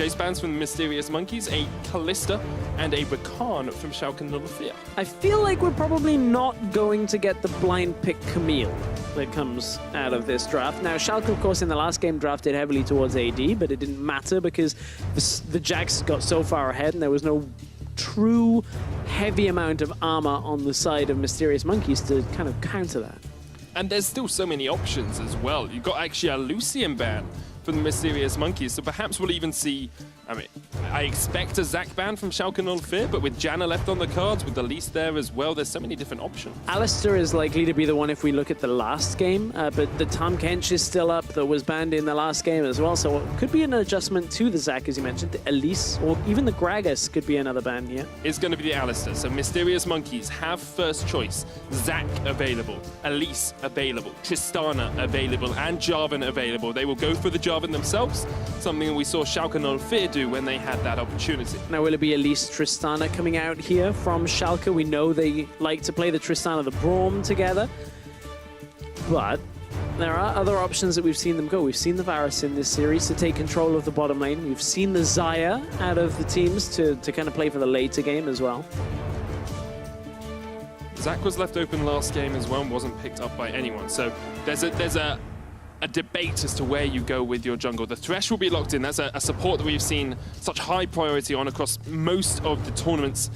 chase bans from the Mysterious Monkeys, a Kalista, and a Rakan from Schalke 04. I feel like we're probably not going to get the blind pick Camille that comes out of this draft. Now, Schalke, of course, in the last game drafted heavily towards AD, but it didn't matter because the Jax got so far ahead and there was no true heavy amount of armor on the side of Mysterious Monkeys to kind of counter that. And there's still so many options as well. You've got actually a Lucian ban from the Mysterious Monkeys, so perhaps we'll even see, I mean, I expect a Zac ban from Schalke 04, but with Janna left on the cards, with the Elise there as well, there's so many different options. Alistair is likely to be the one if we look at the last game, but the Tom Kench is still up, that was banned in the last game as well, so it could be an adjustment to the Zac, as you mentioned. The Elise, or even the Gragas could be another ban here. It's going to be the Alistair, so Mysterious Monkeys have first choice. Zac available, Elise available, Tristana available, and Jarvan available. They will go for the Jarvan themselves, something that we saw Schalke 04 do when they had that opportunity. Now, will it be Elise Tristana coming out here from Schalke? We know they like to play the Tristana, the Braum together, but there are other options that we've seen them go. We've seen the Varus in this series to take control of the bottom lane. We've seen the Xayah out of the teams to kind of play for the later game as well. Zac was left open last game as well and wasn't picked up by anyone. So there's a debate as to where you go with your jungle. The Thresh will be locked in. That's a support that we've seen such high priority on across most of the tournaments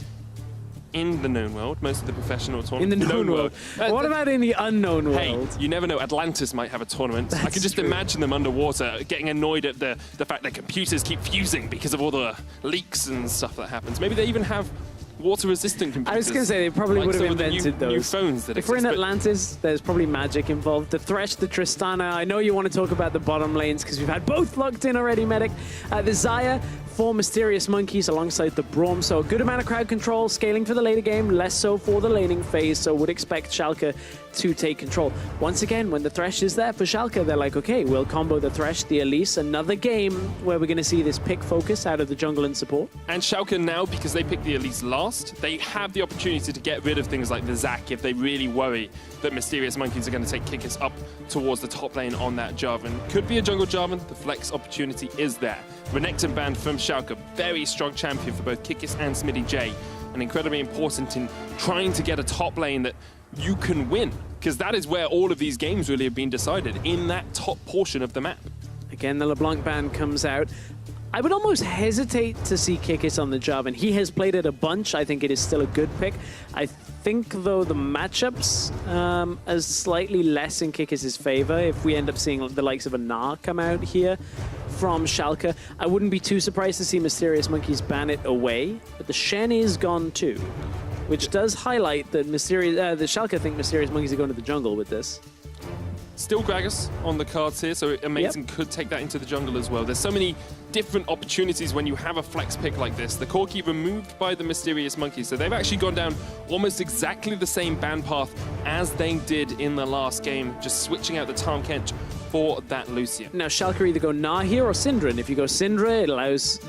in the known world, most of the professional tournaments. In the known world. What about in the unknown world? Hey, you never know. Atlantis might have a tournament. I can just imagine them underwater getting annoyed at the fact that computers keep fusing because of all the leaks and stuff that happens. Maybe they even have water-resistant computers. I was going to say, they probably like would have invented those. New phones that if we're in Atlantis, there's probably magic involved. The Thresh, the Tristana, I know you want to talk about the bottom lanes because we've had both locked in already, Medic. The Xayah for Mysterious Monkeys alongside the Braum, so a good amount of crowd control, scaling for the later game, less so for the laning phase, so would expect Schalke to take control. Once again, when the Thresh is there for Schalke, they're like, okay, we'll combo the Thresh, the Elise, another game where we're going to see this pick focus out of the jungle and support. And Schalke now, because they picked the Elise last, they have the opportunity to get rid of things like the Zac if they really worry that Mysterious Monkeys are going to take Kikis up towards the top lane on that Jarvan. Could be a jungle Jarvan, the flex opportunity is there. Renekton banned from Schalke, very strong champion for both Kikis and Smitty J, and incredibly important in trying to get a top lane that you can win, because that is where all of these games really have been decided, in that top portion of the map. Again, the LeBlanc ban comes out. I would almost hesitate to see Kikis on the Jarvan. He has played it a bunch. I think it is still a good pick. I think, though, the matchups are slightly less in Kikis' favor if we end up seeing the likes of a Gnar come out here from Schalke. I wouldn't be too surprised to see Mysterious Monkeys ban it away, but the Shen is gone too, which does highlight that the Schalke think Mysterious Monkeys are going to the jungle with this. Still Gragas on the cards here, so Amazing could take that into the jungle as well. There's so many different opportunities when you have a flex pick like this. The Corki removed by the Mysterious Monkeys, so they've actually gone down almost exactly the same ban path as they did in the last game, just switching out the Tahm Kench for that Lucian. Now, Schalke either go Gnar here or Syndra, and if you go Syndra, it allows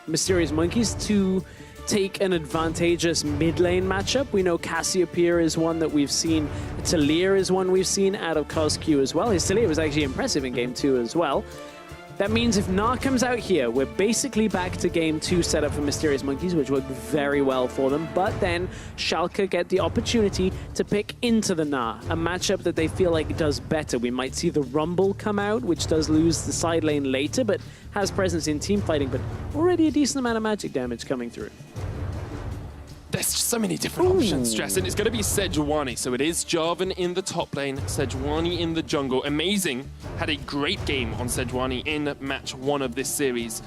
Mysterious Monkeys to take an advantageous mid lane matchup. We know Cassiopeia is one that we've seen. Talir is one we've seen out of CosQ as well. His Talir was actually impressive in game 2 as well. That means if Gnar comes out here, we're basically back to game 2 set up for Mysterious Monkeys, which worked very well for them. But then Schalke get the opportunity to pick into the Gnar, a matchup that they feel like does better. We might see the Rumble come out, which does lose the side lane later, but has presence in team fighting, but already a decent amount of magic damage coming through. There's just so many different options, Jess, and it's going to be Sejuani. So it is Jarvan in the top lane, Sejuani in the jungle. Amazing had a great game on Sejuani in match 1 of this series.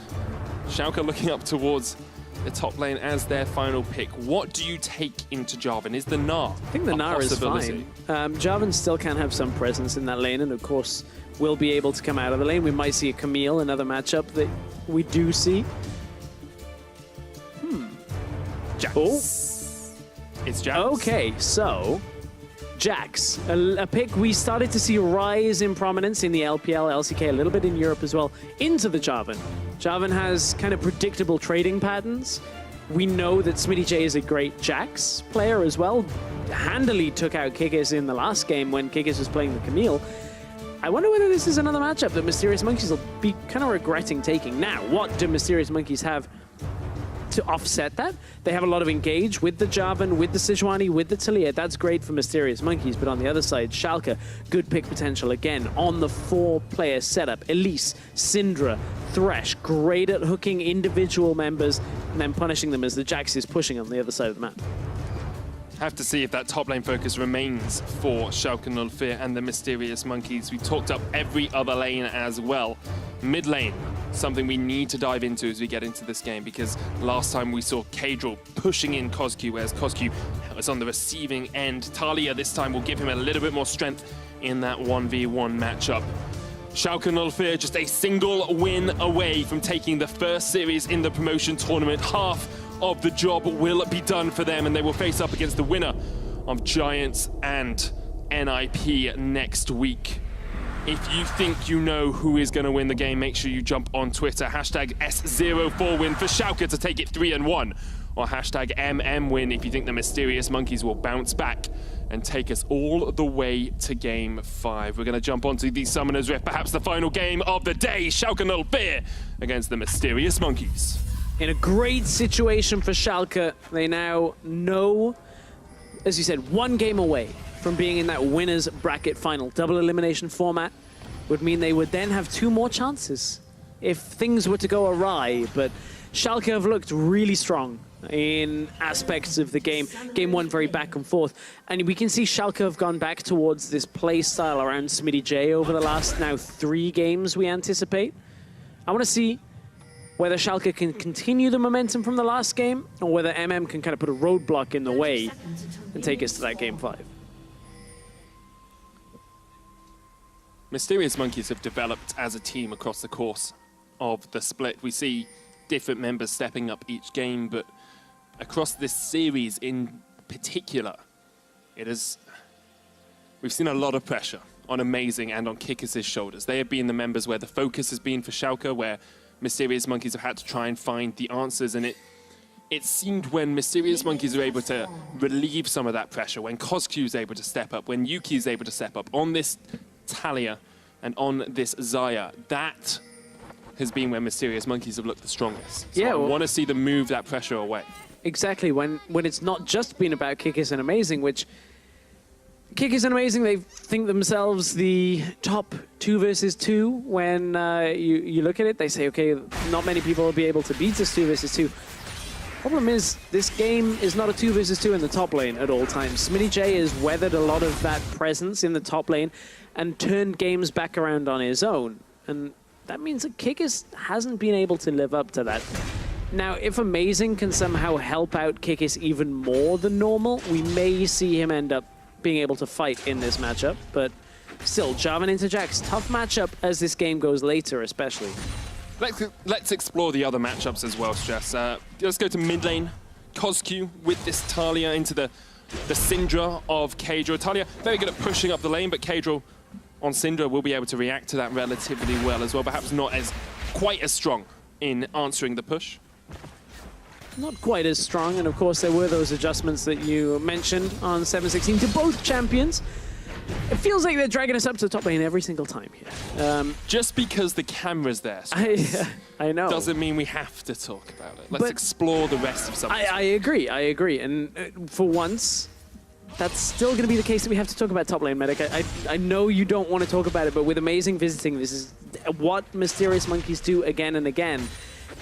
Schalke looking up towards the top lane as their final pick. What do you take into Jarvan? Is the Gnar I think the Gnar is fine. Jarvan still can have some presence in that lane, and of course will be able to come out of the lane. We might see a Camille, another matchup that we do see. Jax. Oh. It's Jax. Okay, so Jax, a pick we started to see rise in prominence in the LPL, LCK, a little bit in Europe as well, into the Jarvan. Jarvan has kind of predictable trading patterns. We know that Smitty J is a great Jax player as well. Handily took out Kikis in the last game when Kikis was playing the Camille. I wonder whether this is another matchup that Mysterious Monkeys will be kind of regretting taking. Now, what do Mysterious Monkeys have to offset that? They have a lot of engage with the Jarvan, with the Sejuani, with the Talia. That's great for Mysterious Monkeys, but on the other side, Schalke, good pick potential again on the 4-player setup. Elise, Syndra, Thresh, great at hooking individual members and then punishing them as the Jax is pushing on the other side of the map. Have to see if that top lane focus remains for Schalke 04 and the Mysterious Monkeys. We talked up every other lane as well. Mid lane, something we need to dive into as we get into this game, because last time we saw Kadril pushing in Kozku, whereas Kozku was on the receiving end. Talia this time will give him a little bit more strength in that 1v1 matchup. Schalke 04 just a single win away from taking the first series in the promotion tournament. Half of the job will be done for them, and they will face up against the winner of Giants and NIP next week. If you think you know who is going to win the game, make sure you jump on Twitter. Hashtag S04win for Schalke to take it 3-1. Or hashtag MMwin if you think the Mysterious Monkeys will bounce back and take us all the way to Game 5. We're going to jump onto the Summoner's Rift, perhaps the final game of the day. Schalke 04 against the Mysterious Monkeys. In a great situation for Schalke, they now know, as you said, one game away from being in that winner's bracket final. Double elimination format would mean they would then have 2 more chances if things were to go awry. But Schalke have looked really strong in aspects of the game. Game 1 very back and forth. And we can see Schalke have gone back towards this play style around Smitty J over the last now 3 games we anticipate. I want to see whether Schalke can continue the momentum from the last game, or whether MM can kind of put a roadblock in the way and take us to that Game 5. Mysterious Monkeys have developed as a team across the course of the split. We see different members stepping up each game, but across this series in particular, we've seen a lot of pressure on Amazing and on Kikis' shoulders. They have been the members where the focus has been for Schalke, where Mysterious Monkeys have had to try and find the answers, and it seemed when Mysterious Monkeys are able to relieve some of that pressure, when Kozku is able to step up, when Yuki is able to step up on this Talia and on this Xayah, that has been when Mysterious Monkeys have looked the strongest. So yeah, I want to see them move that pressure away. Exactly, when it's not just been about Kikis and Amazing, which Kikis and Amazing, they think themselves the top 2 versus 2. When you look at it, they say, okay, not many people will be able to beat us 2 versus 2. Problem is, this game is not a 2 versus 2 in the top lane at all times. Smitty J has weathered a lot of that presence in the top lane and turned games back around on his own. And that means that Kikis hasn't been able to live up to that. Now, if Amazing can somehow help out Kikis even more than normal, we may see him end up being able to fight in this matchup, but still, Jarvan into Jax, tough matchup as this game goes later, especially. Let's explore the other matchups as well, Stress. Let's go to mid lane. Kozku with this Talia into the Syndra of Kadril. Talia very good at pushing up the lane, but Kadril on Syndra will be able to react to that relatively well as well. Perhaps not quite as strong in answering the push. Not quite as strong, and of course there were those adjustments that you mentioned on 7-16 to both champions. It feels like they're dragging us up to the top lane every single time here. Just because the camera's there, I know. Doesn't mean we have to talk about it. Let's explore the rest of something. I agree. And for once, that's still going to be the case that we have to talk about top lane medic. I know you don't want to talk about it, but with Amazing visiting, this is what Mysterious Monkeys do again and again.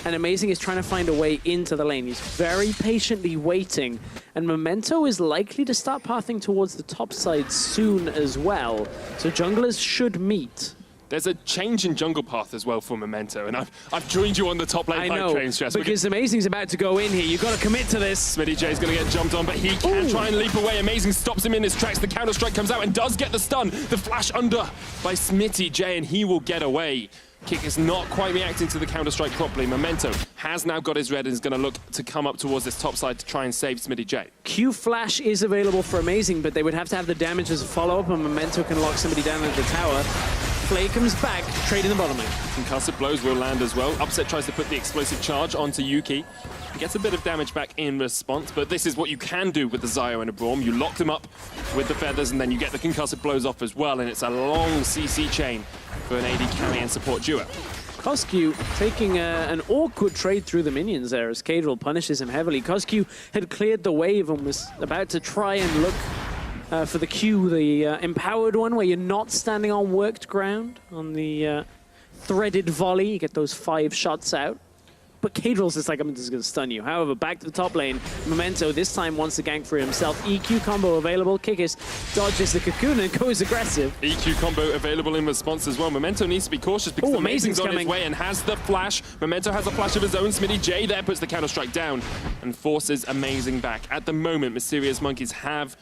And Amazing is trying to find a way into the lane. He's very patiently waiting. And Memento is likely to start pathing towards the top side soon as well. So junglers should meet. There's a change in jungle path as well for Memento, and I've joined you on the top lane hype train, Stress. Because Amazing's about to go in here. You've got to commit to this. Smitty J's going to get jumped on, but he can try and leap away. Amazing stops him in his tracks. The counter-strike comes out and does get the stun. The flash under by Smitty J, and he will get away. Kick is not quite reacting to the counter-strike properly. Memento has now got his red and is going to look to come up towards this top side to try and save Smitty J. Q Flash is available for Amazing, but they would have to have the damage as a follow-up, and Memento can lock somebody down at the tower. Flay comes back, trade in the bottom lane. Concussive blows will land as well. Upset tries to put the explosive charge onto Yuki. He gets a bit of damage back in response, but this is what you can do with the Zio and a Braum. You lock them up with the feathers, and then you get the concussive blows off as well, and it's a long CC chain for an AD carry and support duo. Cosq taking an awkward trade through the minions there as Cadril punishes him heavily. Cosq had cleared the wave and was about to try and look for the Q, the empowered one, where you're not standing on worked ground. On the threaded volley, you get those 5 shots out. But Cadril's just like, I'm just going to stun you. However, back to the top lane, Memento this time wants to gank for himself. EQ combo available. Kikis dodges the cocoon and goes aggressive. EQ combo available in response as well. Memento needs to be cautious because Amazing's on his way and has the flash. Memento has a flash of his own. Smitty J there puts the counter-strike down and forces Amazing back. At the moment, Mysterious Monkeys have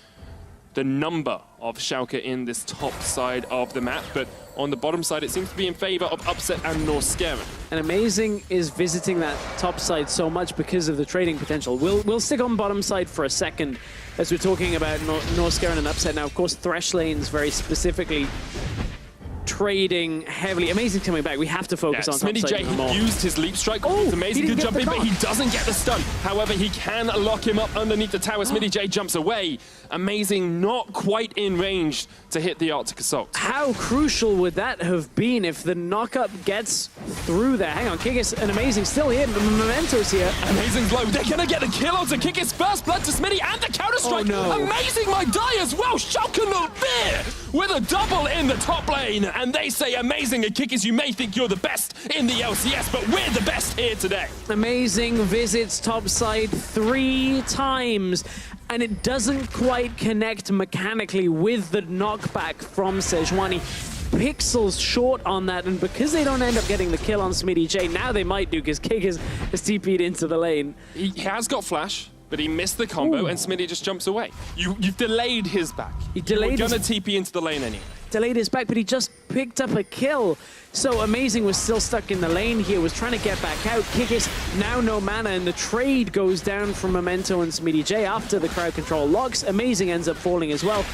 the number of Schalke in this top side of the map, but on the bottom side, it seems to be in favor of Upset and Norskeren. And Amazing is visiting that top side so much because of the trading potential. We'll stick on bottom side for a second as we're talking about Norskeren and Upset. Now, of course, Thresh lanes very specifically trading heavily. Amazing's coming back. We have to focus on top Smitty side J used his leap strike. It's Amazing to jump in, but he doesn't get the stun. However, he can lock him up underneath the tower. Smitty J jumps away. Amazing not quite in range to hit the Arctic Assault. How crucial would that have been if the knockup gets through there? Hang on, Kikis and Amazing still here. Memento's here. Amazing's low. They're going to get the kill onto Kikis. First blood to Smitty and the counter-strike. Oh, no. Amazing might die as well. Schalke not there with a double in the top lane. And they say, Amazing and Kikis, you may think you're the best in the LCS, but we're the best here today. Amazing visits topside 3 times, and it doesn't quite connect mechanically with the knockback from Sejuani. Pixels short on that, and because they don't end up getting the kill on Smitty J, now they might do, because Kikis has TP'd into the lane. He has got flash, but he missed the combo, and Smitty just jumps away. You've delayed his back. You're going to TP into the lane anyway. Delayed his back, but he just picked up a kill. So Amazing was still stuck in the lane here, was trying to get back out. Kikis now no mana, and the trade goes down from Memento and Smitty J after the crowd control locks. Amazing ends up falling as well.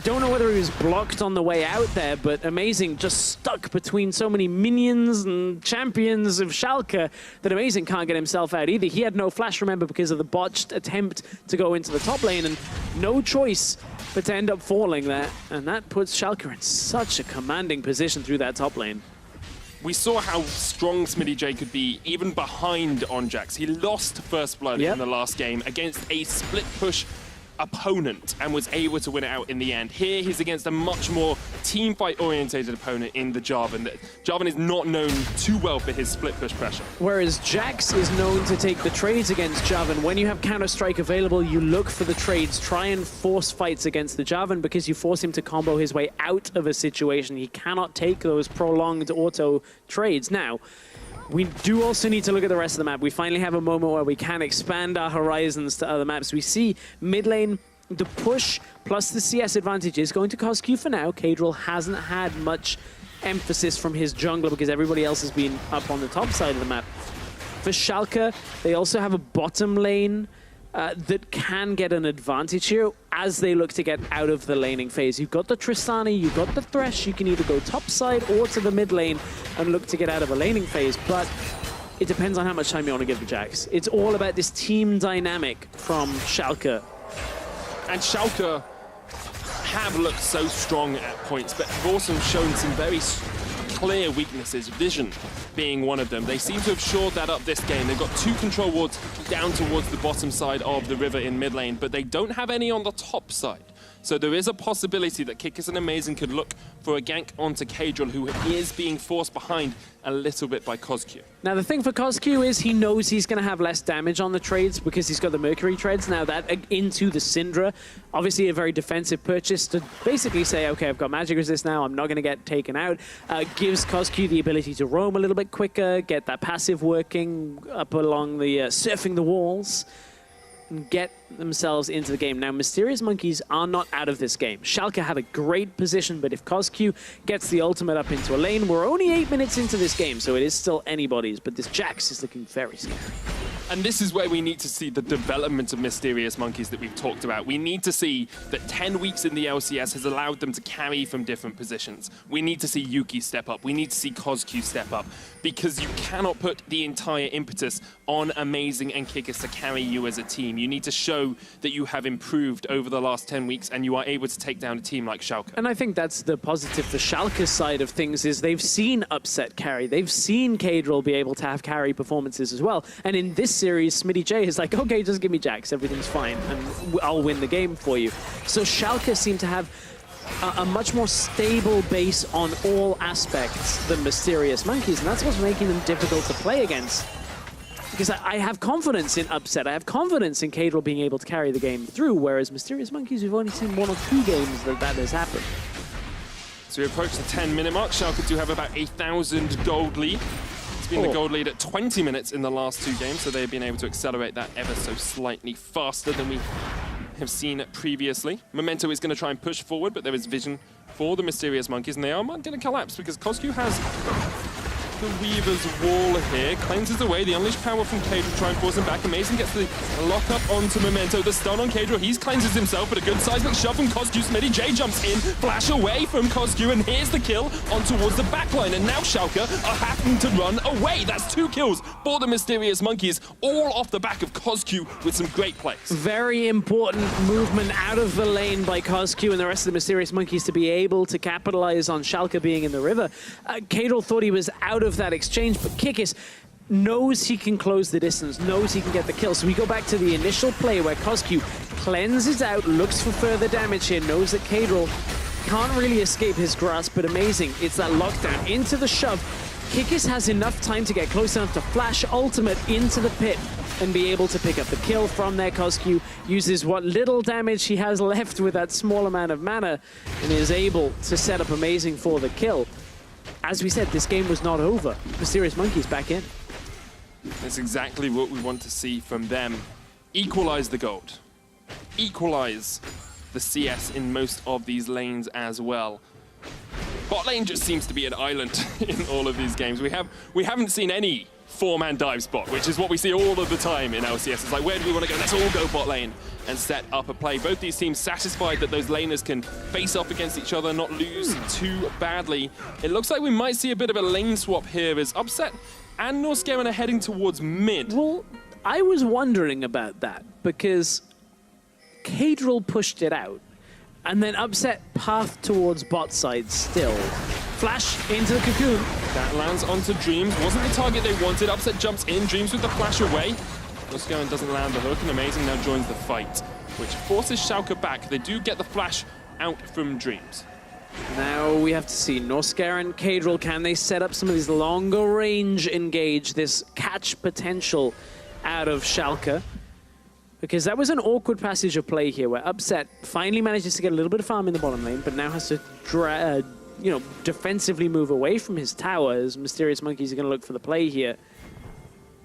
Don't know whether he was blocked on the way out there, but Amazing just stuck between so many minions and champions of Schalke that Amazing can't get himself out either. He had no flash, remember, because of the botched attempt to go into the top lane, and no choice but to end up falling there. And that puts Schalke in such a commanding position through that top lane. We saw how strong Smitty J could be, even behind on Jax. He lost first blood in the last game against a split push opponent and was able to win it out in the end. Here, he's against a much more team fight orientated opponent in the Jarvan. Jarvan is not known too well for his split push pressure. Whereas Jax is known to take the trades against Jarvan. When you have Counter-Strike available, you look for the trades, try and force fights against the Jarvan because you force him to combo his way out of a situation. He cannot take those prolonged auto trades. Now, we do also need to look at the rest of the map. We finally have a moment where we can expand our horizons to other maps. We see mid lane, the push plus the CS advantage is going to Cosq for now. Cadril hasn't had much emphasis from his jungler because everybody else has been up on the top side of the map. For Schalke, they also have a bottom lane that can get an advantage here as they look to get out of the laning phase. You've got the Tristani, you've got the Thresh, you can either go top side or to the mid lane and look to get out of a laning phase, but it depends on how much time you want to give the Jax. It's all about this team dynamic from Schalke. And Schalke have looked so strong at points, but have also shown some very clear weaknesses, vision being one of them. They seem to have shored that up this game. They've got 2 control wards down towards the bottom side of the river in mid lane, but they don't have any on the top side. So there is a possibility that Kikis and Amazing could look for a gank onto Cadril, who is being forced behind a little bit by Cosq. Now, the thing for Cosq is he knows he's going to have less damage on the trades because he's got the Mercury treads. Now, that into the Syndra, obviously a very defensive purchase to basically say, okay, I've got magic resist now, I'm not going to get taken out. Gives Cosq the ability to roam a little bit quicker, get that passive working up along the, surfing the walls, and get themselves into the game. Now, Mysterious Monkeys are not out of this game. Schalke have a great position, but if Cosq gets the ultimate up into a lane, we're only 8 minutes into this game, so it is still anybody's, but this Jax is looking very scary. And this is where we need to see the development of Mysterious Monkeys that we've talked about. We need to see that 10 weeks in the LCS has allowed them to carry from different positions. We need to see Yuki step up. We need to see Cosq step up, because you cannot put the entire impetus on Amazing and Kikis to carry you as a team. You need to show that you have improved over the last 10 weeks and you are able to take down a team like Schalke. And I think that's the positive for Schalke's side of things, is they've seen Upset carry. They've seen Kadril be able to have carry performances as well. And in this series, Smitty J is like, okay, just give me Jax, everything's fine, and I'll win the game for you. So Schalke seem to have a much more stable base on all aspects than Mysterious Monkeys, and that's what's making them difficult to play against. Because I have confidence in Upset, I have confidence in Kadril being able to carry the game through, whereas Mysterious Monkeys, we've only seen 1 or 2 games that has happened. So we approach the 10-minute mark. Schalke do have about 1,000 gold lead. It's been the gold lead at 20 minutes in the last 2 games, so they've been able to accelerate that ever so slightly faster than we have seen it previously. Memento is going to try and push forward, but there is vision for the Mysterious Monkeys, and they are going to collapse because Cosq has the Weaver's wall here, cleanses away the unleashed power from Kadril, try and force him back. Amazing gets the lock up onto Memento, the stun on Kadril, he cleanses himself, but a good seismic shove from Cosq. Smitty J jumps in, flash away from Cosq, and here's the kill on towards the backline, and now Schalke are having to run away. That's 2 kills for the Mysterious Monkeys, all off the back of Cosq with some great plays. Very important movement out of the lane by Cosq and the rest of the Mysterious Monkeys to be able to capitalize on Schalke being in the river. Kadril thought he was out of that exchange, but Kikis knows he can close the distance, knows he can get the kill. So we go back to the initial play where Cosq cleanses out, looks for further damage here, knows that Kadril can't really escape his grasp, but Amazing, it's that lockdown into the shove. Kikis has enough time to get close enough to flash ultimate into the pit and be able to pick up the kill from there. Cosq uses what little damage he has left with that small amount of mana and is able to set up Amazing for the kill. As we said, this game was not over. Mysterious Monkeys back in. That's exactly what we want to see from them. Equalize the gold. Equalize the CS in most of these lanes as well. Bot lane just seems to be an island in all of these games. We haven't seen any 4-man dive spot, which is what we see all of the time in LCS. It's like, where do we want to go? Let's all go bot lane and set up a play. Both these teams satisfied that those laners can face off against each other, not lose too badly. It looks like we might see a bit of a lane swap here as Upset and Norscaven are heading towards mid. Well, I was wondering about that because Kadril pushed it out and then Upset path towards bot side still. Flash into the cocoon. That lands onto Dreams. Wasn't the target they wanted. Upset jumps in. Dreams with the flash away. Norscaven doesn't land the hook, and Amazing now joins the fight, which forces Schalke back. They do get the flash out from Dreams. Now we have to see Norscaven, Kadril, can they set up some of these longer range engage, this catch potential out of Schalke? Because that was an awkward passage of play here where Upset finally manages to get a little bit of farm in the bottom lane, but now has to defensively move away from his tower as Mysterious Monkeys are going to look for the play here.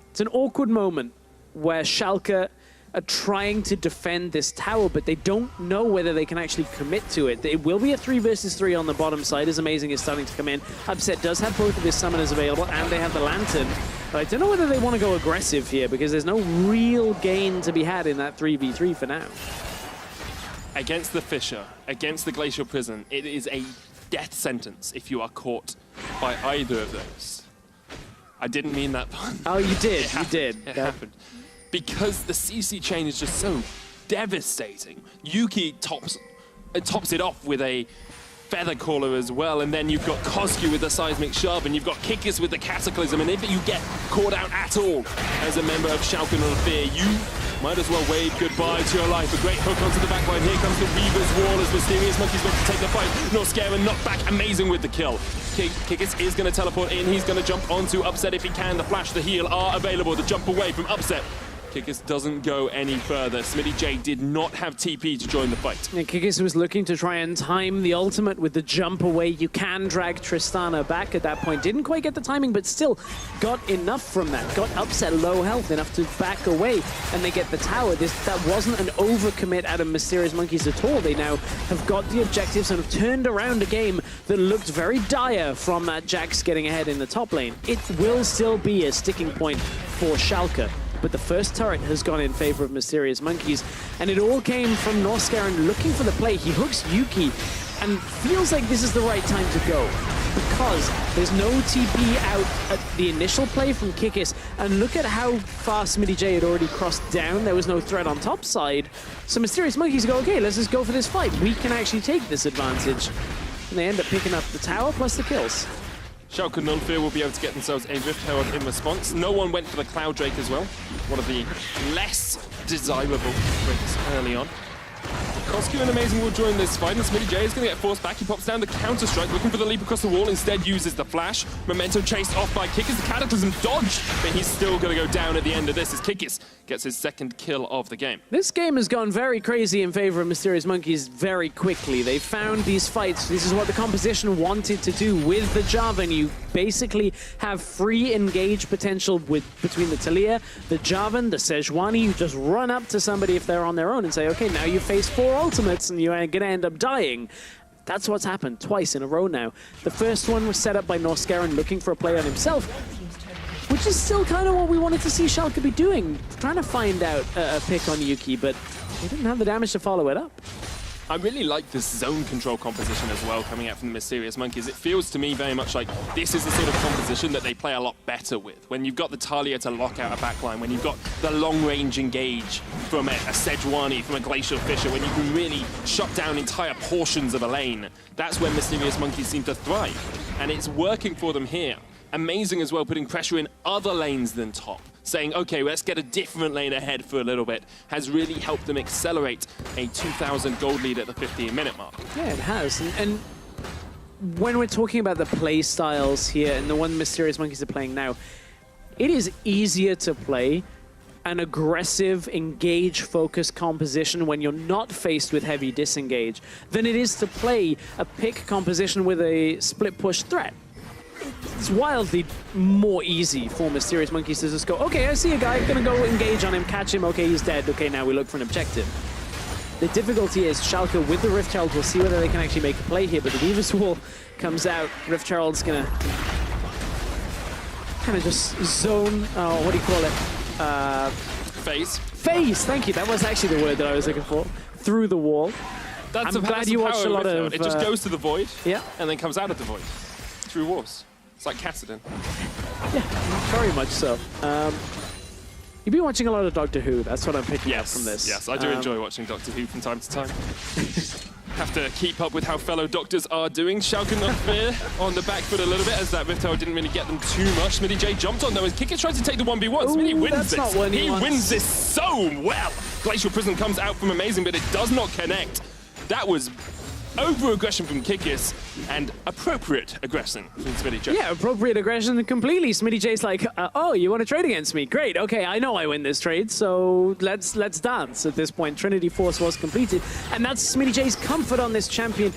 It's an awkward moment where Schalke are trying to defend this tower, but they don't know whether they can actually commit to it. It will be a 3 versus 3 on the bottom side as Amazing is starting to come in. Upset does have both of his summoners available, and they have the Lantern. But I don't know whether they want to go aggressive here, because there's no real gain to be had in that 3v3 for now. Against the Fissure, against the Glacial Prison, it is a death sentence if you are caught by either of those. I didn't mean that pun. Oh, you did. It happened. Because the CC chain is just so devastating. Yuki tops it off with a Feather Caller as well, and then you've got Cosq with the Seismic Shove, and you've got Kikis with the Cataclysm, and if you get caught out at all as a member of Schalke or Fear, you might as well wave goodbye to your life. A great hook onto the backline. Here comes the Reaver's Wall as Mysterious Monkeys look to take the fight. Norscaven knocked back. Amazing with the kill. Kikis is going to teleport in. He's going to jump onto Upset if he can. The flash, the heal are available. The jump away from Upset. Kikis doesn't go any further. Smitty J did not have TP to join the fight. And Kikis was looking to try and time the ultimate with the jump away. You can drag Tristana back at that point. Didn't quite get the timing, but still got enough from that. Got Upset low health enough to back away, and they get the tower. That wasn't an overcommit out of Mysterious Monkeys at all. They now have got the objectives and have turned around a game that looked very dire from that Jax getting ahead in the top lane. It will still be a sticking point for Schalke. but the first turret has gone in favor of Mysterious Monkeys, and it all came from Norskaran looking for the play. He hooks Yuki, and feels like this is the right time to go, because there's no TP out at the initial play from Kikis, and look at how far Smitty J had already crossed down. There was no threat on top side, so Mysterious Monkeys go, okay, let's just go for this fight. We can actually take this advantage. And they end up picking up the tower plus the kills. Schalke Nullfear will be able to get themselves a Rift Herald in response. No one went for the Cloud Drake as well. One of the less desirable drakes early on. Coscu and Amazing will join this fight, and Smitty J is going to get forced back. He pops down the counter-strike, looking for the leap across the wall, instead uses the flash. Memento chased off by Kikis, the Cataclysm dodged, but he's still going to go down at the end of this as Kikis gets his second kill of the game. This game has gone very crazy in favor of Mysterious Monkeys very quickly. They found these fights. This is what the composition wanted to do with the Javan. You basically have free engage potential between the Talia, the Javan, the Sejuani. You just run up to somebody if they're on their own and say, okay, now you face 4 ultimates and you're going to end up dying. That's what's happened twice in a row now. The first one was set up by Norskaran looking for a play on himself, which is still kind of what we wanted to see Schalke be doing, trying to find out a pick on Yuki, but they didn't have the damage to follow it up. I really like this zone control composition as well coming out from the Mysterious Monkeys. It feels to me very much like this is the sort of composition that they play a lot better with. When you've got the Talia to lock out a backline, when you've got the long-range engage from a Sejuani, from a Glacial Fisher, when you can really shut down entire portions of a lane, that's where Mysterious Monkeys seem to thrive. And it's working for them here. Amazing as well, putting pressure in other lanes than top. Saying, okay, let's get a different lane ahead for a little bit, has really helped them accelerate a 2,000 gold lead at the 15-minute mark. Yeah, it has. And when we're talking about the play styles here and the one Mysterious Monkeys are playing now, it is easier to play an aggressive, engage-focused composition when you're not faced with heavy disengage than it is to play a pick composition with a split-push threat. It's wildly more easy for Mysterious Monkeys to just go, okay, I see a guy, gonna go engage on him, catch him, okay, he's dead, okay, now we look for an objective. The difficulty is Schalke with the Rift Herald will see whether they can actually make a play here, but the Weaver's Wall comes out, Rift Herald's gonna kind of just zone, what do you call it? Phase. Phase, thank you, that was actually the word that I was looking for. Through the wall. That's I'm glad you watched a lot of... It just goes to the void, yeah, and then comes out of the void. Through walls. It's like Cassidon. Yeah, very much so. You've been watching a lot of Doctor Who, that's what I'm picking up from this. Yes, I do enjoy watching Doctor Who from time to time. Have to keep up with how fellow doctors are doing. Schalke Nullfear on the back foot a little bit as that Rift Herald didn't really get them too much. Smitty J jumped on though as Kikis tries to take the 1v1. Smitty wins this. He wins this so well. Glacial Prison comes out from Amazing, but it does not connect. That was over-aggression from Kikis and appropriate aggression from Smitty J. Yeah, appropriate aggression completely. Smitty J's like, oh, you want to trade against me? Great, okay, I know I win this trade, so let's dance. At this point, Trinity Force was completed, and that's Smitty J's comfort on this champion.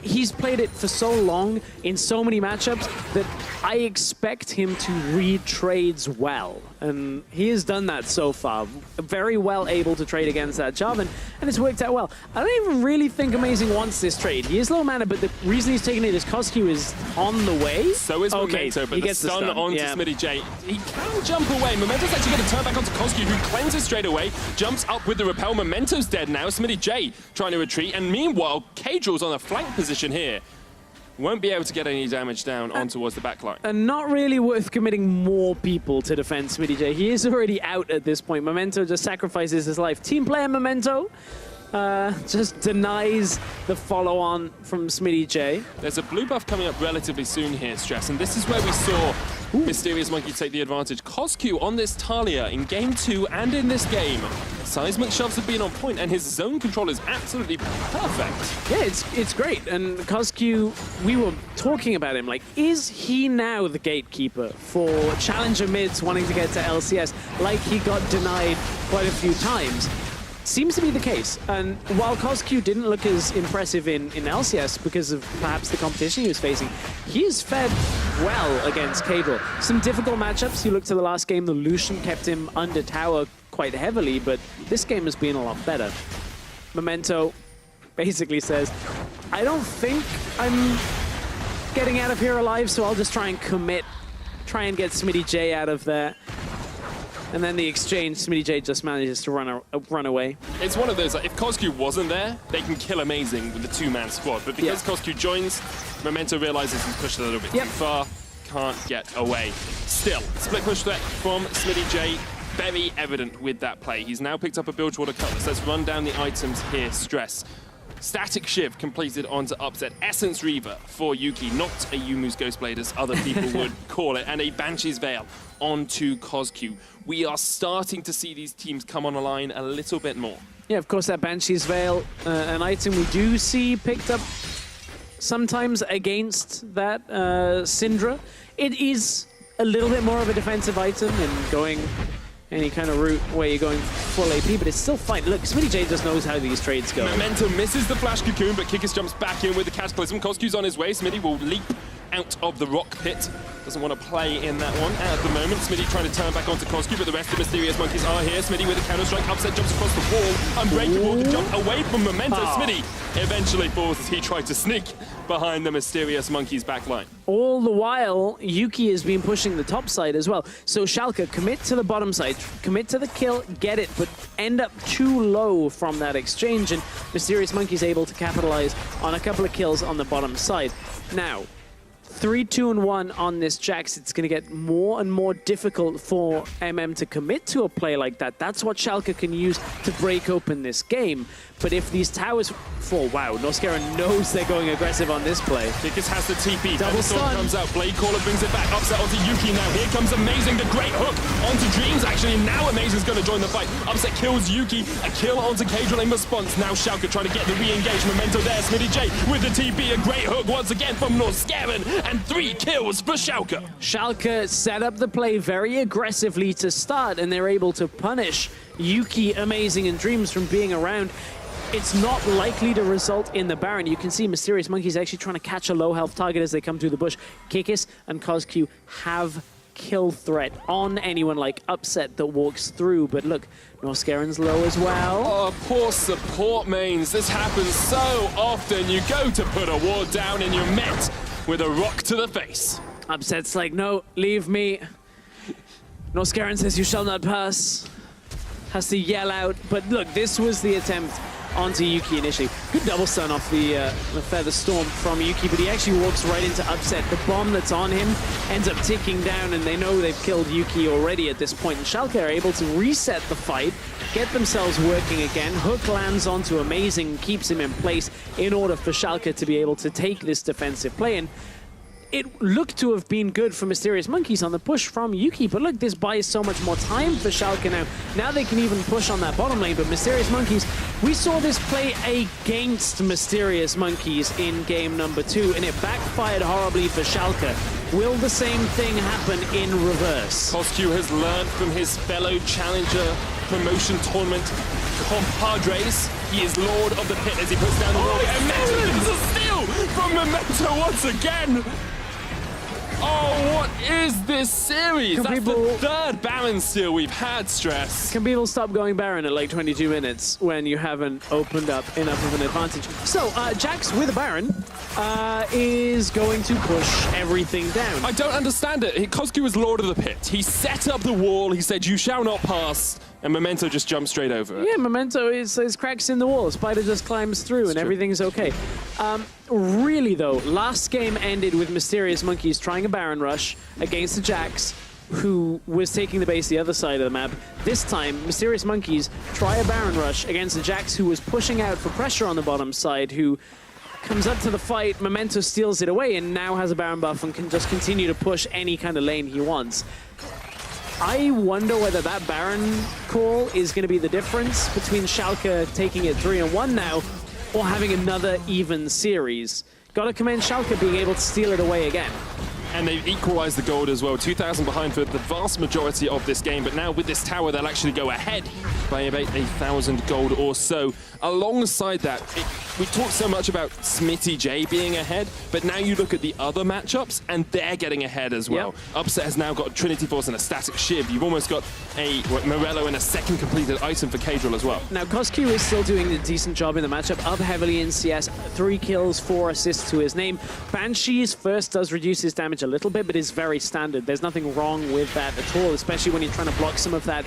He's played it for so long in so many matchups that I expect him to read trades well. And he has done that so far. Very well able to trade against that Javan, and it's worked out well. I don't even really think Amazing wants this trade. He is low mana, but the reason he's taking it is Coscu is on the way. So is Memento, but the stun onto Smitty J. He can jump away. Memento's actually going to turn back onto Coscu, who cleanses straight away, jumps up with the repel. Memento's dead now. Smitty J trying to retreat, and meanwhile, Kadril's on a flank position here. Won't be able to get any damage down on towards the backline. And not really worth committing more people to defend Smitty J. He is already out at this point. Memento just sacrifices his life. Team player Memento just denies the follow-on from Smitty J. There's a blue buff coming up relatively soon here, Stress, and this is where we saw Mysterious Monkey take the advantage. Coscu on this Talia in Game 2 and in this game. Seismic shoves have been on point, and his zone control is absolutely perfect. Yeah, it's great. And Coscu, we were talking about him, like, is he now the gatekeeper for challenger mids wanting to get to LCS, like he got denied quite a few times? Seems to be the case. And while Coscu didn't look as impressive in LCS because of perhaps the competition he was facing, he has fed well against Kadril. Some difficult matchups. You look to the last game, the Lucian kept him under tower quite heavily, but this game has been a lot better. Memento basically says, I don't think I'm getting out of here alive, so I'll just try and commit, try and get Smitty J out of there. And then the exchange, Smitty J just manages to run away. It's one of those, like, if Coscu wasn't there, they can kill amazing with the two-man squad. But because Coscu joins, Memento realizes he's pushed a little bit too far, can't get away. Still, split push threat from Smitty J, very evident with that play. He's now picked up a Bilgewater Cutlass. Let's run down the items here. Stress. Static Shiv completed onto Upset. Essence Reaver for Yuki, not a Yumu's Ghostblade as other people would call it, and a Banshee's Veil onto Coscu. We are starting to see these teams come on a line a little bit more. Yeah, of course, that Banshee's Veil, an item we do see picked up sometimes against that Syndra. It is a little bit more of a defensive item and going any kind of route where you're going full AP, but it's still fine. Look, Smitty J just knows how these trades go. Memento misses the Flash Cocoon, but Kikis jumps back in with the Cataclysm. Coscu's on his way. Smitty will leap out of the rock pit. Doesn't want to play in that one at the moment. Smitty trying to turn back onto Coscu, but the rest of the Mysterious Monkeys are here. Smitty with a counter-strike. Upset jumps across the wall. Unbreakable can jump away from Memento. Smitty eventually falls as he tried to sneak behind the Mysterious Monkeys backline. All the while, Yuki has been pushing the top side as well. So Schalke, commit to the bottom side, commit to the kill, get it, but end up too low from that exchange, and Mysterious Monkeys able to capitalize on a couple of kills on the bottom side. Now, 3, 2, and 1 on this Jax. It's going to get more and more difficult for MM to commit to a play like that. That's what Schalke can use to break open this game. But if these towers fall, wow, Noskera knows they're going aggressive on this play. Kikis has the TP. Double stun. Comes out. Blade Caller brings it back. Upset onto Yuki now. Here comes Amazing. The great hook onto Dreams. Actually, now Amazing's going to join the fight. Upset kills Yuki. A kill onto Cadril in response. Now Schalke trying to get the re-engage. Memento there. Smitty J with the TP. A great hook once again from Noskeren. And 3 kills for Schalke. Schalke set up the play very aggressively to start, and they're able to punish Yuki, Amazing, and Dreams from being around. It's not likely to result in the Baron. You can see Mysterious Monkeys actually trying to catch a low health target as they come through the bush. Kikis and Coscu have kill threat on anyone like Upset that walks through, but look, Norskeren's low as well. Oh, poor support mains. This happens so often. You go to put a ward down and you're met with a rock to the face. Upset's like, no, leave me. Norskeren says, you shall not pass. Has to yell out, but look, this was the attempt onto Yuki initially. Good double stun off the Feather Storm from Yuki, but he actually walks right into Upset. The bomb that's on him ends up ticking down, and they know they've killed Yuki already at this point. And Schalke are able to reset the fight, get themselves working again. Hook lands onto Amazing, keeps him in place in order for Schalke to be able to take this defensive play. And it looked to have been good for Mysterious Monkeys on the push from Yuki, but look, this buys so much more time for Schalke now. Now they can even push on that bottom lane, but Mysterious Monkeys, we saw this play against Mysterious Monkeys in game number 2, and it backfired horribly for Schalke. Will the same thing happen in reverse? Coscu has learned from his fellow challenger promotion tournament compadres. He is Lord of the Pit as he puts down the wall. And it's a steal from Memento once again. Oh, what is this series? That's the third Baron steal we've had, Stress. Can people stop going Baron at like 22 minutes when you haven't opened up enough of an advantage? So, Jax with a Baron is going to push everything down. I don't understand it. Coscu was Lord of the Pit. He set up the wall. He said, you shall not pass. And Memento just jumps straight over it. Yeah, Memento is cracks in the wall. Spider just climbs through and everything's okay. Really, though, last game ended with Mysterious Monkeys trying a Baron rush against the Jax, who was taking the base the other side of the map. This time, Mysterious Monkeys try a Baron rush against the Jax, who was pushing out for pressure on the bottom side, who comes up to the fight. Memento steals it away and now has a Baron buff and can just continue to push any kind of lane he wants. I wonder whether that Baron call is going to be the difference between Schalke taking it 3-1 now or having another even series. Got to commend Schalke being able to steal it away again. And they've equalized the gold as well. 2,000 behind for the vast majority of this game. But now with this tower, they'll actually go ahead by about 1,000 gold or so. Alongside that, we talked so much about Smitty J being ahead, but now you look at the other matchups, and they're getting ahead as well. Yep. Upset has now got a Trinity Force and a Static Shiv. You've almost got a Morello and a second completed item for Cadril as well. Now, Coscu is still doing a decent job in the matchup, up heavily in CS. 3 kills, 4 assists to his name. Banshee's first does reduce his damage damage a little bit, but is very standard. There's nothing wrong with that at all, especially when you're trying to block some of that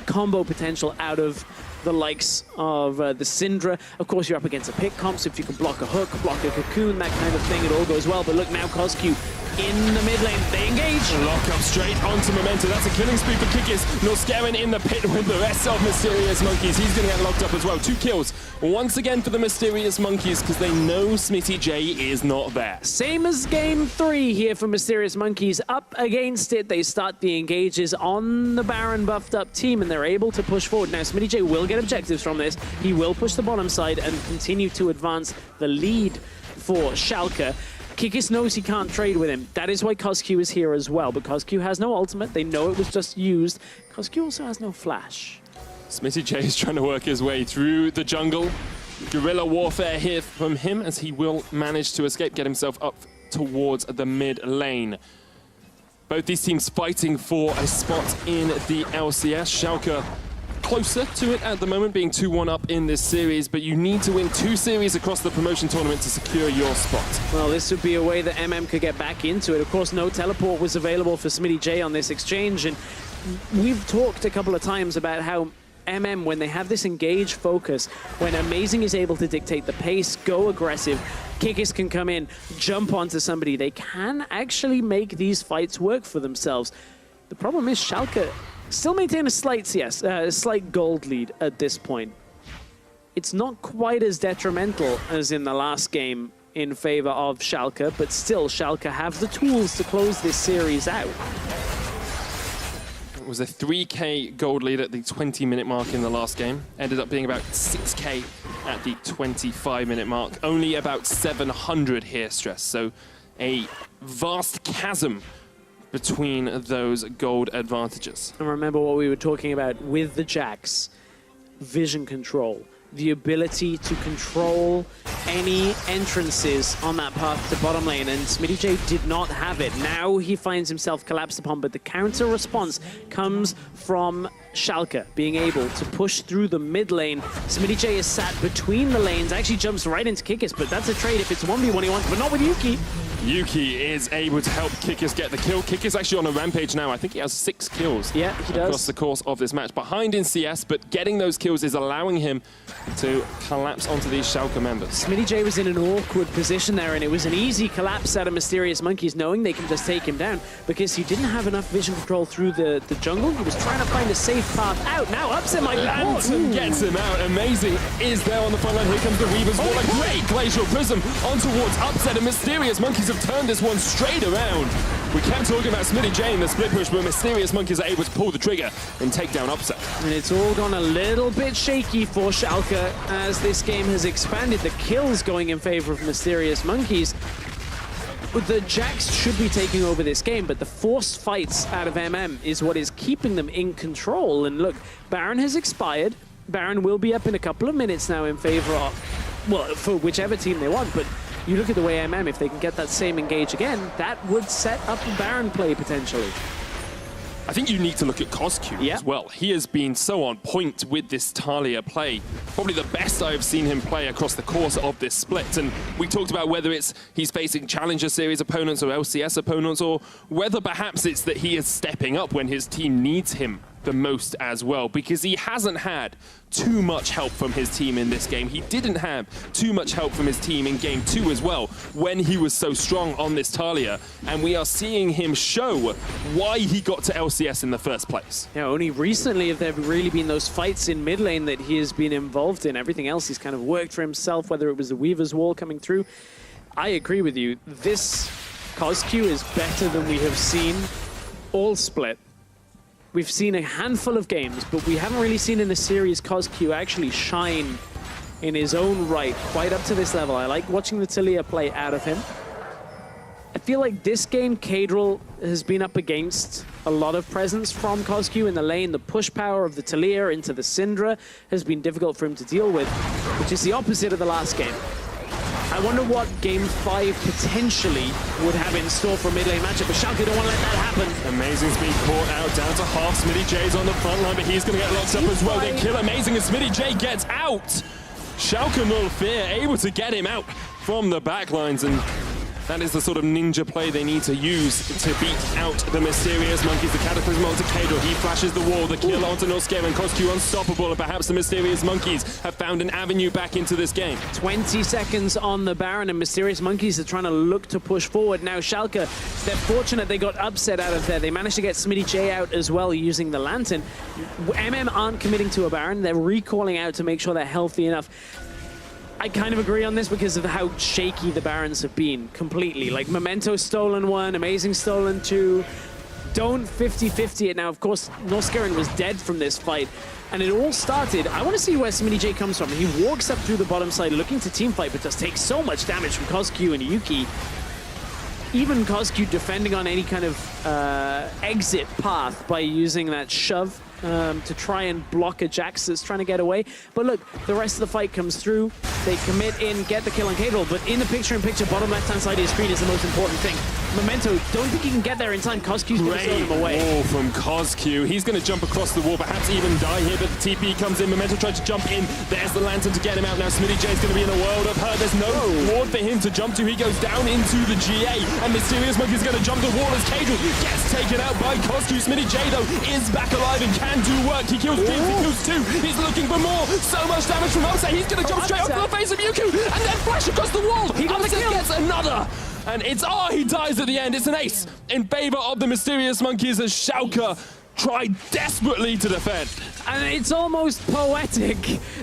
combo potential out of the likes of the Syndra. Of course, you're up against a pick comp, so if you can block a hook, block a cocoon, that kind of thing, it all goes well. But look now, Cosq in the mid lane, they engage. Lock up straight onto Memento. That's a killing spree for Kikis. Norscarin in the pit with the rest of Mysterious Monkeys. He's going to get locked up as well. 2 kills once again for the Mysterious Monkeys because they know Smitty J is not there. Same as game 3 here for Mysterious Monkeys. Up against it, they start the engages on the Baron buffed up team and they're able to push forward. Now Smitty J will get objectives from this. He will push the bottom side and continue to advance the lead for Schalke. Kikis knows he can't trade with him. That is why Cosq is here as well. But Cosq has no ultimate. They know it was just used. Cosq also has no flash. Smitty J is trying to work his way through the jungle. Guerrilla warfare here from him as he will manage to escape, get himself up towards the mid lane. Both these teams fighting for a spot in the LCS. Schalke closer to it at the moment, being 2-1 up in this series, but you need to win 2 series across the promotion tournament to secure your spot. Well, this would be a way that MM could get back into it. Of course, no teleport was available for Smitty J on this exchange, and we've talked a couple of times about how MM, when they have this engage focus, when Amazing is able to dictate the pace, go aggressive, Kikis can come in, jump onto somebody, they can actually make these fights work for themselves. The problem is Schalke still maintain a slight gold lead at this point. It's not quite as detrimental as in the last game in favor of Schalke, but still Schalke have the tools to close this series out. It was a 3k gold lead at the 20-minute mark in the last game. Ended up being about 6k at the 25-minute mark. Only about 700 here, Stress. So a vast chasm between those gold advantages. And remember what we were talking about with the Jax, vision control, the ability to control any entrances on that path to bottom lane, and Smitty J did not have it. Now he finds himself collapsed upon, but the counter response comes from Schalke being able to push through the mid lane. Smitty J is sat between the lanes, actually jumps right into Kikis, but that's a trade if it's 1v1 he wants, but not with Yuki. Yuki is able to help Kikis get the kill. Kikis actually on a rampage now. I think he has 6 kills across the course of this match. Behind in CS, but getting those kills is allowing him to collapse onto these Schalke members. Smitty J was in an awkward position there, and it was an easy collapse out of Mysterious Monkeys, knowing they can just take him down, because he didn't have enough vision control through the jungle. He was trying to find a safe path out. Now Upset might be caught. Gets him out. Amazing is there on the front line. Here comes the Weaver's Wall. A great Glacial Prism on towards Upset, and Mysterious Monkeys have turned this one straight around. We kept talking about Smitty J in the split push, but Mysterious Monkeys are able to pull the trigger and take down Upset. And it's all gone a little bit shaky for Schalke as this game has expanded. The kills going in favor of Mysterious Monkeys. The Jax should be taking over this game, but the forced fights out of MM is what is keeping them in control. And look, Baron has expired. Baron will be up in a couple of minutes now in favor of, well, for whichever team they want, but you look at the way MM, if they can get that same engage again, that would set up a Baron play potentially. I think you need to look at Cosq as well. He has been so on point with this Talia play. Probably the best I have seen him play across the course of this split. And we talked about whether it's he's facing Challenger Series opponents or LCS opponents, or whether perhaps it's that he is stepping up when his team needs him the most as well, because he hasn't had too much help from his team in this game. He didn't have too much help from his team in game 2 as well, when he was so strong on this Talia, and we are seeing him show why he got to LCS in the first place. Yeah, only recently have there really been those fights in mid lane that he has been involved in. Everything else he's kind of worked for himself, whether it was the Weaver's Wall coming through. I agree with you. This Cosq is better than we have seen all split. We've seen a handful of games, but we haven't really seen in a series Cosq actually shine in his own right quite up to this level. I like watching the Talia play out of him. I feel like this game, Cadril has been up against a lot of presence from Cosq in the lane. The push power of the Talia into the Syndra has been difficult for him to deal with, which is the opposite of the last game. I wonder what Game 5 potentially would have in store for a mid-lane matchup, but Schalke don't want to let that happen. Amazing's being caught out down to half. Smitty J's on the front line, but he's going to get locked up as well. They kill Amazing as Smitty J gets out. Schalke null fear, able to get him out from the back lines, and That is the sort of ninja play they need to use to beat out the Mysterious Monkeys. The Cataclysm onto Cador, he flashes the wall, the kill onto Norscare, and Coscu unstoppable, and perhaps the Mysterious Monkeys have found an avenue back into this game. 20 seconds on the Baron, and Mysterious Monkeys are trying to look to push forward. Now Schalke, they're fortunate they got upset out of there. They managed to get Smitty J out as well using the Lantern. MM aren't committing to a Baron. They're recalling out to make sure they're healthy enough. I kind of agree on this because of how shaky the Barons have been completely. Like, Memento stolen one, Amazing stolen two. Don't 50-50 it now. Of course, Norscarin was dead from this fight. And it all started, I want to see where Smitty J comes from. He walks up through the bottom side looking to teamfight, but does take so much damage from Coscu and Yuki. Even Coscu defending on any kind of exit path by using that shove to try and block a Jax that's trying to get away. But look, the rest of the fight comes through. They commit in, get the kill on Cador, but in the picture-in-picture, bottom left-hand side of your screen is the most important thing. Memento, don't think he can get there in time. Coscu's going to throw him away. Wall from Coscu. He's going to jump across the wall, perhaps even die here, but the TP comes in. Memento tries to jump in. There's the Lantern to get him out. Now Smitty J is going to be in a world of hurt. There's no ward for him to jump to. He goes down into the GA, and Mysterious Monkey is going to jump the wall as Cador gets taken out by Coscu. Smitty J, though, is back alive and can do work. He kills Dreams, he kills two. He's looking for more. So much damage from Upset. He's going to jump straight onto the face of Yuku and then flash across the wall. He gets another. And it's, he dies at the end. It's an ace in favor of the Mysterious Monkeys as Schalke try desperately to defend. And it's almost poetic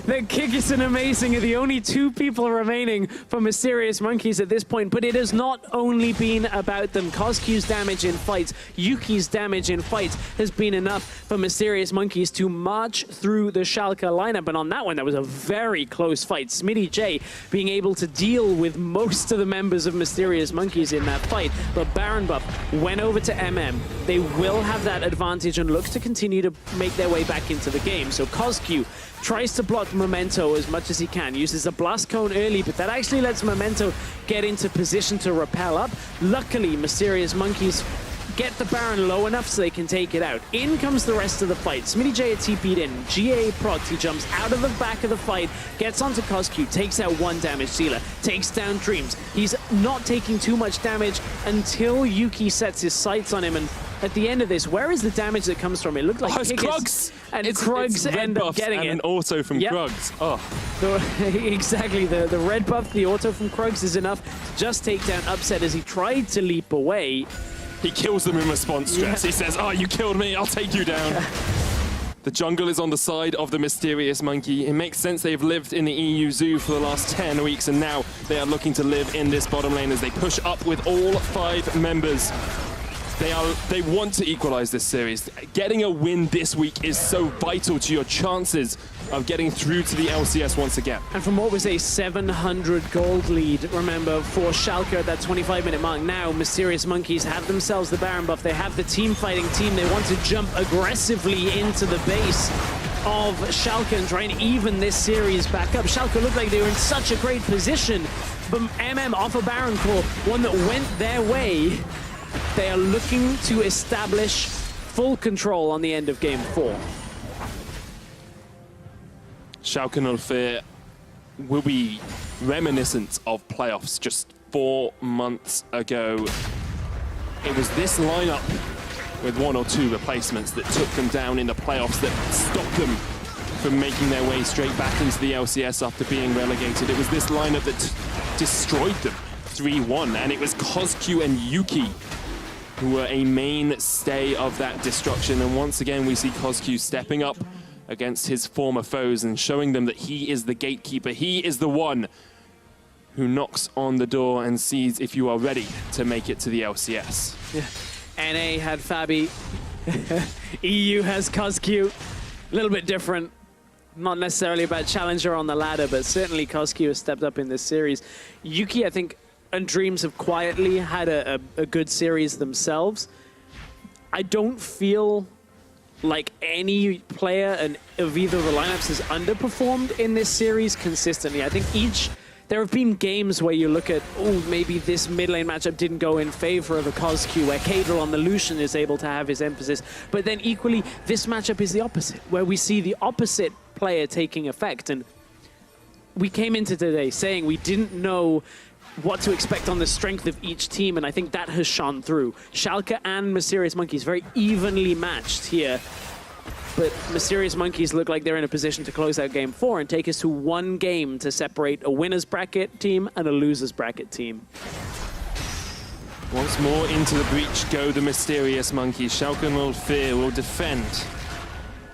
that Kikis and Amazing are the only two people remaining for Mysterious Monkeys at this point, but it has not only been about them. Coscu's damage in fights, Yuki's damage in fights has been enough for Mysterious Monkeys to march through the Schalke lineup, and on that one, that was a very close fight. Smitty J being able to deal with most of the members of Mysterious Monkeys in that fight, but Baron buff went over to MM. They will have that advantage and looks to continue to make their way back into the game. So Coscu tries to block Memento as much as he can, uses a blast cone early, but that actually lets Memento get into position to rappel up. Luckily, Mysterious Monkeys get the Baron low enough so they can take it out. In comes the rest of the fight. Smitty J TP'd in, GA procs, he jumps out of the back of the fight, gets onto Coscu, takes out one damage dealer, takes down Dreams. He's not taking too much damage until Yuki sets his sights on him, and at the end of this, where is the damage that comes from? It looked like it's Krugs! And Krugs end up getting it. And an auto from Krugs. Exactly, the red buff, the auto from Krugs is enough to just take down Upset as he tried to leap away. He kills them in response stress. He says, you killed me, I'll take you down. The jungle is on the side of the Mysterious Monkey. It makes sense they've lived in the EU Zoo for the last 10 weeks, and now they are looking to live in this bottom lane as they push up with all 5 members. They want to equalize this series. Getting a win this week is so vital to your chances of getting through to the LCS once again. And from what was a 700 gold lead, remember, for Schalke at that 25-minute mark, now Mysterious Monkeys have themselves the Baron buff. They have the team-fighting team. They want to jump aggressively into the base of Schalke and try and even this series back up. Schalke looked like they were in such a great position, but MM off a Baron call, one that went their way. They are looking to establish full control on the end of Game 4. Schalke 04 will be reminiscent of playoffs just 4 months ago. It was this lineup with 1 or 2 replacements that took them down in the playoffs, that stopped them from making their way straight back into the LCS after being relegated. It was this lineup that destroyed them 3-1, and it was Coscu and Yuki who were a mainstay of that destruction. And once again, we see Coscu stepping up against his former foes and showing them that he is the gatekeeper. He is the one who knocks on the door and sees if you are ready to make it to the LCS. Yeah. NA had Fabi. EU has Coscu. A little bit different. Not necessarily about challenger on the ladder, but certainly Coscu has stepped up in this series. Yuki, I think, and Dreams have quietly had a good series themselves. I don't feel like any player of either of the lineups has underperformed in this series consistently. I think there have been games where you look at, maybe this mid lane matchup didn't go in favor of a Coscu, where Cador on the Lucian is able to have his emphasis. But then equally, this matchup is the opposite, where we see the opposite player taking effect. And we came into today saying we didn't know what to expect on the strength of each team, and I think that has shone through. Schalke and Mysterious Monkeys very evenly matched here, but Mysterious Monkeys look like they're in a position to close out Game 4 and take us to one game to separate a winner's bracket team and a loser's bracket team. Once more into the breach go the Mysterious Monkeys. Schalke and Fear will defend.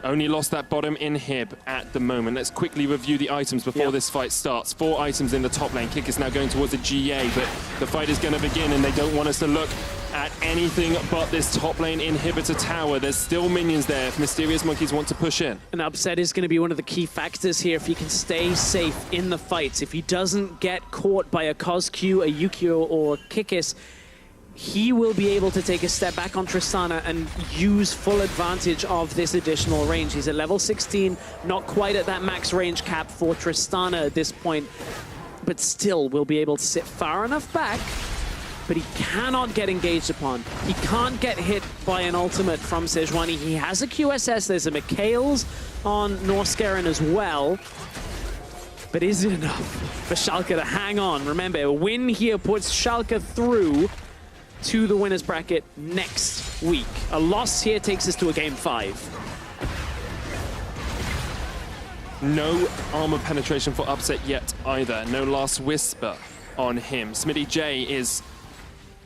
Only lost that bottom inhib at the moment. Let's quickly review the items before this fight starts. 4 items in the top lane. Kick is now going towards the GA, but the fight is going to begin, and they don't want us to look at anything but this top lane inhibitor tower. There's still minions there if Mysterious Monkeys want to push in. An upset is going to be one of the key factors here if he can stay safe in the fights. If he doesn't get caught by a Cosq, a Yukio, or Kikis, he will be able to take a step back on Tristana and use full advantage of this additional range. He's at level 16, not quite at that max range cap for Tristana at this point, but still will be able to sit far enough back, but he cannot get engaged upon. He can't get hit by an ultimate from Sejuani. He has a QSS, there's a Mikhail's on Norskeren as well, but is it enough for Schalke to hang on? Remember, a win here puts Schalke through to the winner's bracket next week. A loss here takes us to a Game 5. No armor penetration for Upset yet either. No Last Whisper on him. Smitty J is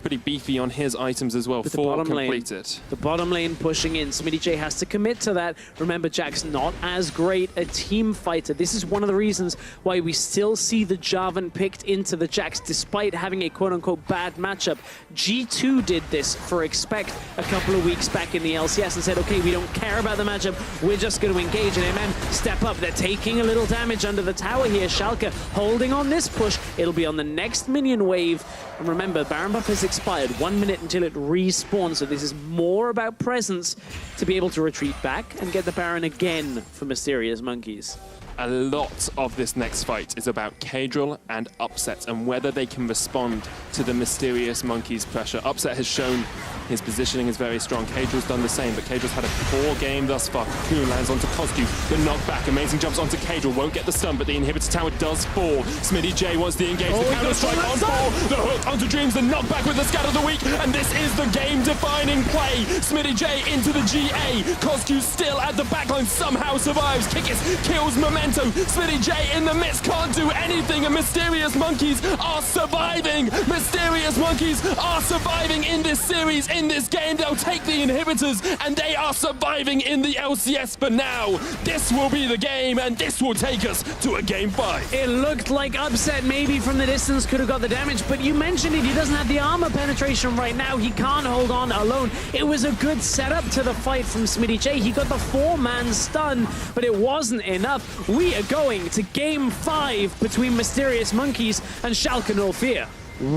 pretty beefy on his items as well. 4 completed. The bottom lane pushing in. Smitty J has to commit to that. Remember, Jack's not as great a team fighter. This is one of the reasons why we still see the Jarvan picked into the Jax despite having a quote-unquote bad matchup. G2 did this for Expect a couple of weeks back in the LCS and said, okay, we don't care about the matchup. We're just going to engage. And MM step up. They're taking a little damage under the tower here. Schalke holding on this push. It'll be on the next minion wave. And remember, Baron buff has expired. 1 minute until it respawns, so this is more about presence to be able to retreat back and get the Baron again for Mysterious Monkeys. A lot of this next fight is about Kadril and Upset and whether they can respond to the Mysterious Monkeys' pressure. Upset has shown his positioning is very strong. Kadril's done the same, but Kadril's had a poor game thus far. Cocoon lands onto Cosq, the knockback. Amazing jumps onto Kadril, won't get the stun, but the inhibitor tower does fall. Smitty J wants the engage, the counter strike on 4, the hook onto Dreams, the knockback with the scatter of the week, and this is the game-defining play. Smitty J into the GA. Cosq still at the backline, somehow survives. Kikis kills Momentum. Smitty J in the midst, can't do anything, and Mysterious Monkeys are surviving. Mysterious Monkeys are surviving in this series, in this game. They'll take the inhibitors, and they are surviving in the LCS for now. This will be the game, and this will take us to a Game 5. It looked like Upset maybe from the distance could have got the damage, but you mentioned it, he doesn't have the armor penetration right now. He can't hold on alone. It was a good setup to the fight from Smitty J. He got the 4-man stun, but it wasn't enough. We are going to Game 5 between Mysterious Monkeys and Schalke 04.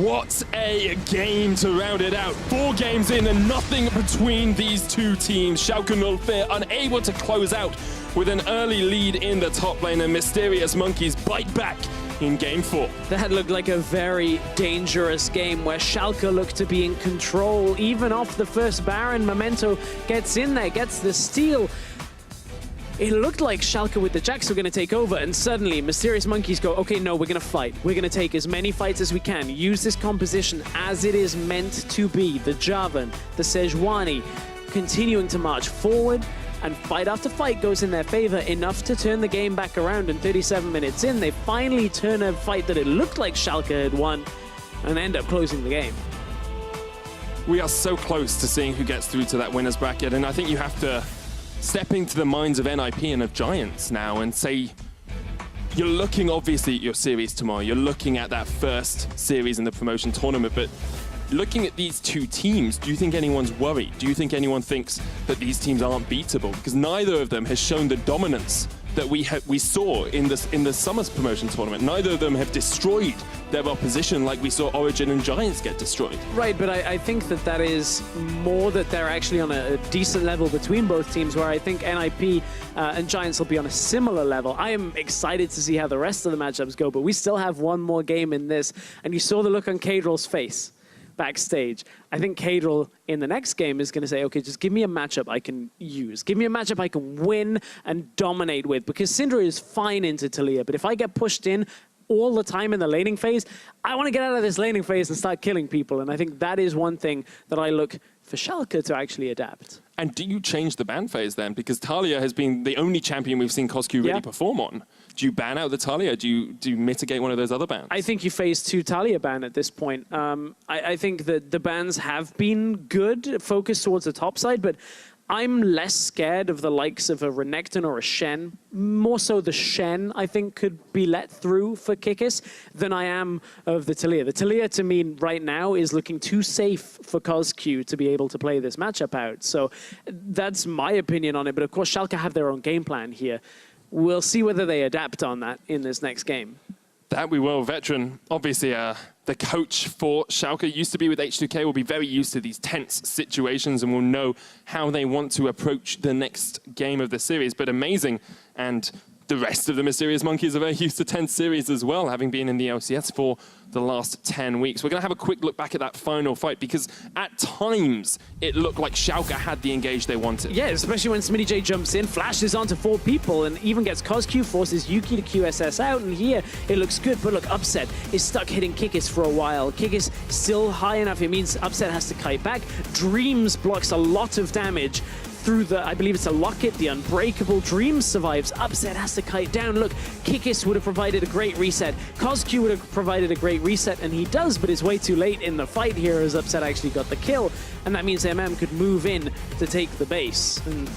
What a game to round it out. 4 games in and nothing between these two teams. Schalke 04 unable to close out with an early lead in the top lane, and Mysterious Monkeys bite back in Game 4. That looked like a very dangerous game where Schalke looked to be in control. Even off the first Baron, Memento gets in there, gets the steal. It looked like Schalke with the Jax were going to take over, and suddenly Mysterious Monkeys go, okay, no, we're going to fight. We're going to take as many fights as we can. Use this composition as it is meant to be. The Jarvan, the Sejuani, continuing to march forward, and fight after fight goes in their favor, enough to turn the game back around. And 37 minutes in, they finally turn a fight that it looked like Schalke had won, and end up closing the game. We are so close to seeing who gets through to that winner's bracket, and I think you have to step into the minds of NIP and of Giants now and say, you're looking obviously at your series tomorrow, you're looking at that first series in the promotion tournament, but looking at these two teams, do you think anyone's worried? Do you think anyone thinks that these teams aren't beatable? Because neither of them has shown the dominance that we saw in the summer's promotion tournament. Neither of them have destroyed their opposition like we saw Origin and Giants get destroyed. Right, but I think that is more that they're actually on a decent level between both teams, where I think NIP and Giants will be on a similar level. I am excited to see how the rest of the matchups go, but we still have one more game in this, and you saw the look on Kadril's face backstage. I think Kadril in the next game is going to say, okay, just give me a matchup I can use. Give me a matchup I can win and dominate with, because Syndra is fine into Taliyah, but if I get pushed in, all the time in the laning phase. I want to get out of this laning phase and start killing people. And I think that is one thing that I look for Schalke to actually adapt. And do you change the ban phase then? Because Talia has been the only champion we've seen Coscu really perform on. Do you ban out the Talia? Do you mitigate one of those other bans? I think you phase 2 Talia ban at this point. I think that the bans have been good, focused towards the top side, but I'm less scared of the likes of a Renekton or a Shen. More so the Shen, I think, could be let through for Kikis than I am of the Talia. The Talia, to me, right now, is looking too safe for Coscu to be able to play this matchup out. So that's my opinion on it. But of course, Schalke have their own game plan here. We'll see whether they adapt on that in this next game. That we will. Veteran, obviously the coach for Schalke, used to be with H2K, will be very used to these tense situations and will know how they want to approach the next game of the series. But amazing. And the rest of the Mysterious Monkeys are very used to tense series as well, having been in the LCS for the last 10 weeks. We're going to have a quick look back at that final fight because at times it looked like Schalke had the engage they wanted. Yeah, especially when Smitty J jumps in, flashes onto 4 people and even gets Coscu, forces Yuki to QSS out, and here it looks good, but look, Upset is stuck hitting Kikis for a while. Kikis still high enough, it means Upset has to kite back. Dreams blocks a lot of damage through the, I believe it's a Locket, the Unbreakable. Dreams survives. Upset has to kite down. Look, Kikis would have provided a great reset. Coscu would have provided a great reset, and he does, but it's way too late in the fight here as Upset actually got the kill, and that means MM could move in to take the base. And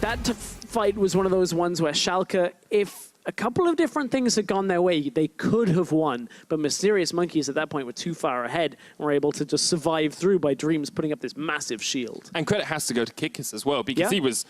that fight was one of those ones where Schalke, if a couple of different things had gone their way, they could have won, but Mysterious Monkeys at that point were too far ahead and were able to just survive through by Dreams putting up this massive shield. And credit has to go to Kikis as well, because he was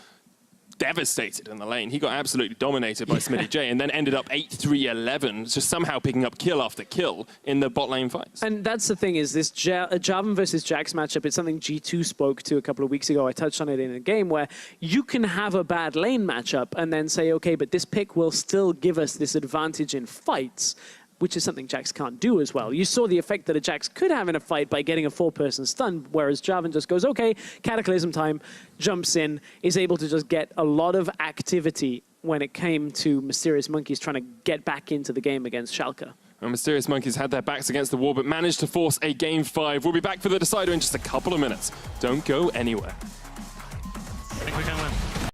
devastated in the lane. He got absolutely dominated by Smitty J and then ended up 8-3-11, just somehow picking up kill after kill in the bot lane fights. And that's the thing, is this Jarvan versus Jax matchup, it's something G2 spoke to a couple of weeks ago. I touched on it in a game where you can have a bad lane matchup and then say, okay, but this pick will still give us this advantage in fights, which is something Jax can't do as well. You saw the effect that a Jax could have in a fight by getting a 4-person stun, whereas Jarvan just goes, okay, Cataclysm time, jumps in, is able to just get a lot of activity when it came to Mysterious Monkeys trying to get back into the game against Schalke. Well, Mysterious Monkeys had their backs against the wall, but managed to force a Game 5. We'll be back for the decider in just a couple of minutes. Don't go anywhere.